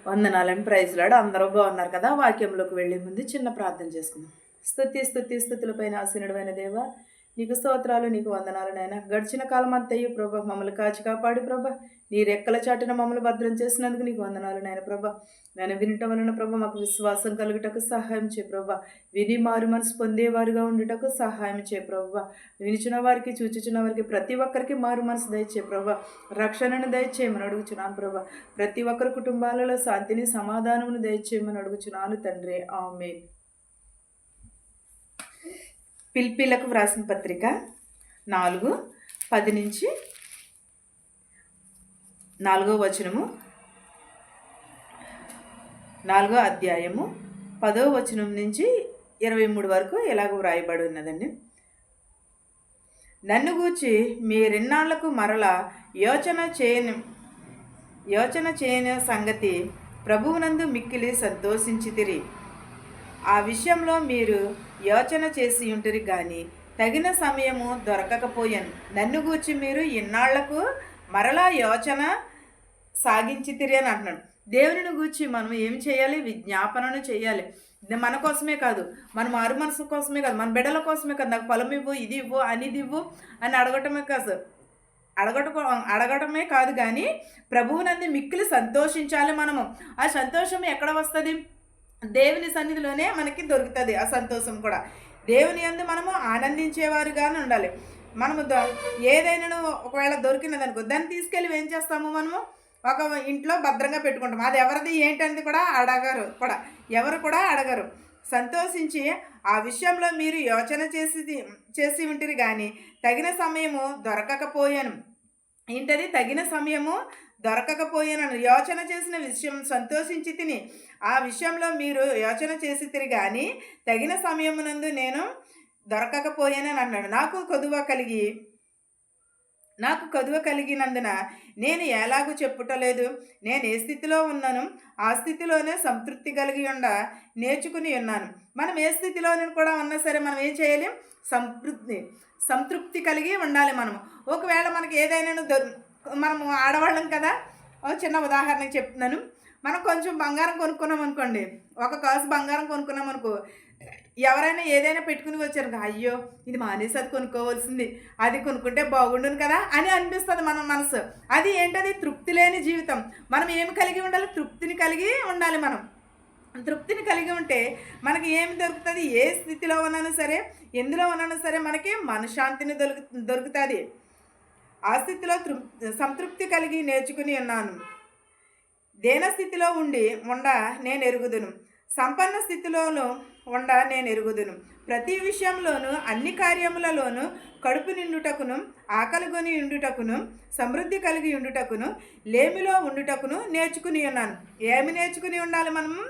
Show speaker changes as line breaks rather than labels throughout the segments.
వందనాలని ప్రైజ్లాడు. అందరూ బాగున్నారు కదా. వాక్యంలోకి వెళ్ళే ముందు చిన్న ప్రార్థన చేసుకుందాం. స్తుతులపైన ఆసీనుడైన దేవ, నీకు స్తోత్రాలు, నీకు వందనాలు నాయన. గడిచిన కాలం అంతయు ప్రభ మమ్మల్ని కాచి కాపాడు ప్రభ, నీ రెక్కల చాటున మమ్మల్ని భద్రం చేసినందుకు నీకు వందనాలు నాయన ప్రభ. నేను వినటం వలన ప్రభ మాకు విశ్వాసం కలుగుటకు సహాయం చే ప్రభ, విని మారు మనసు పొందేవారుగా ఉండుటకు సహాయం చే ప్రభ. వినిచిన వారికి చూచుచున్న వారికి ప్రతి ఒక్కరికి మారు మనసు దయచే ప్రభ, రక్షణను దయచేయమని అడుగుచున్నాను ప్రభ. ప్రతి ఒక్కరి కుటుంబాలలో శాంతిని సమాధానమును దయచేయమని అడుగుచున్నాను తండ్రి. ఆమేన్. పిలిపిలకు వ్రాసిన పత్రిక 4:10 నుంచి 4వ వచనము, 4వ అధ్యాయము 10వ వచనం నుంచి 23 వరకు ఎలాగో వ్రాయబడి ఉన్నదండి. నన్ను గూర్చి మీరెన్నాళ్లకు మరలా యోచన చేయని సంగతి ప్రభువునందు మిక్కిలి సంతోషించితిరి. ఆ విషయంలో మీరు యోచన చేసి ఉంటరి కానీ తగిన సమయము దొరకకపోయాను. నన్ను గూర్చి మీరు ఇన్నాళ్లకు మరలా యోచన సాగించితిరి అని అంటున్నాడు. దేవుని గూర్చి మనం ఏం చేయాలి? విజ్ఞాపనను చేయాలి. మన కోసమే కాదు, మన మారు మనసు కోసమే కాదు, మన బిడ్డల కోసమే కాదు. నాకు పొలం ఇవ్వు, ఇది ఇవ్వు, అనేది ఇవ్వు అని అడగటమే కాదు కానీ ప్రభువునందు మిక్కిలి సంతోషించాలి మనము. ఆ సంతోషం ఎక్కడ వస్తుంది? దేవుని సన్నిధిలోనే మనకి దొరుకుతుంది. ఆ సంతోషం కూడా దేవుని యందు మనము ఆనందించేవారుగానే ఉండాలి. మనము ఏదైనా ఒకవేళ దొరికినదనుకో, దాన్ని తీసుకెళ్ళి ఏం చేస్తాము? మనము ఒక ఇంట్లో భద్రంగా పెట్టుకుంటాము. అది ఎవరిది ఏంటనేది కూడా ఎవరు కూడా అడగరు. సంతోషించి ఆ విషయంలో మీరు యోచన చేసి ఉంటిరి కానీ తగిన సమయము దొరకకపోయాను. ఏంటది? తగిన సమయము దొరకకపోయాను. యోచన చేసిన విషయం సంతోషించి తిని ఆ విషయంలో మీరు యోచన చేసి తిరిగి కానీ తగిన సమయమునందు నేను దొరకకపోయానని అన్నాడు. నాకు కొదువ కలిగినందున నేను ఎలాగూ చెప్పుటలేదు. నేను ఏ స్థితిలో ఉన్నాను ఆ స్థితిలోనే సంతృప్తి కలిగి నేర్చుకుని ఉన్నాను. మనం ఏ స్థితిలోనే కూడా ఉన్నా సరే మనం ఏం చేయాలి? సంతృప్తి కలిగి ఉండాలి. ఒకవేళ మనకి ఏదైనా మనము ఆడవాళ్ళం కదా. చిన్న ఉదాహరణకి చెప్తున్నాను. మనం కొంచెం బంగారం కొనుక్కున్నాం అనుకోండి, ఒక కాసు బంగారం కొనుక్కున్నాం అనుకో, ఎవరైనా ఏదైనా పెట్టుకుని వచ్చారు, అయ్యో ఇది మానేసి అది కొనుక్కోవాల్సింది, అది కొనుక్కుంటే బాగుండును కదా అని అనిపిస్తుంది మన మనసు. అది ఏంటది? తృప్తి లేని జీవితం. మనం ఏమి కలిగి ఉండాలి? తృప్తిని కలిగి ఉండాలి. మనం తృప్తిని కలిగి ఉంటే మనకి ఏమి దొరుకుతుంది? ఏ స్థితిలో ఉన్నాను సరే, ఎందులో ఉన్నాను సరే మనకి మనశ్శాంతిని దొరుకుతుంది. ఆ స్థితిలో సంతృప్తి కలిగి నేర్చుకుని ఉన్నాను. దేన స్థితిలో ఉండ నేను ఎరుగుదును, సంపన్న స్థితిలోనూ ఉండ నేను ఎరుగుదును. ప్రతి విషయంలోనూ అన్ని కార్యములలోనూ కడుపు నిండుటకును, ఆకలి కొని ఉండుటకును, సమృద్ధి కలిగి ఉండుటకును, లేమిలో ఉండుటకును నేర్చుకుని ఉన్నాను. ఏమి నేర్చుకుని ఉండాలి? మనము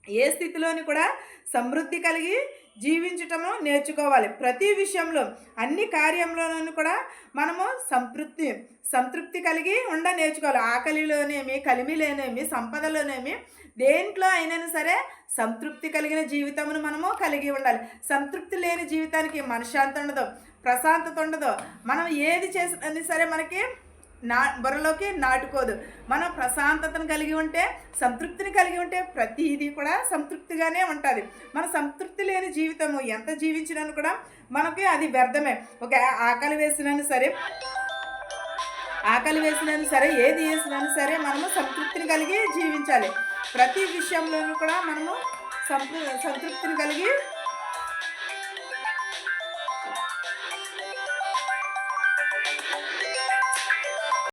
ఏ స్థితిలోని కూడా సమృద్ధి కలిగి జీవించటము నేర్చుకోవాలి. ప్రతి విషయంలో అన్ని కార్యంలోనూ కూడా మనము సంతృప్తి కలిగి నేర్చుకోవాలి. ఆకలిలోనేమి, కలిమిలోనేమి, సంపదలోనేమి, దేంట్లో అయినా సరే సంతృప్తి కలిగిన జీవితమును మనము కలిగి ఉండాలి. సంతృప్తి లేని జీవితానికి మనశ్శాంతి ఉండదు, ప్రశాంతత ఉండదు. మనం ఏది చేసినా సరే మనకి బుర్రలోకి నాటుకోదు. మనం ప్రశాంతతను కలిగి ఉంటే, సంతృప్తిని కలిగి ఉంటే ప్రతిదీ కూడా సంతృప్తిగానే ఉంటుంది. మన సంతృప్తి లేని జీవితము ఎంత జీవించినా కూడా మనకి అది వ్యర్థమే. ఒక ఆకలి వేసినా సరే ఏది వేసినా సరే మనము సంతృప్తిని కలిగి జీవించాలి. ప్రతి విషయంలోనూ కూడా మనము సంతృప్తిని కలిగి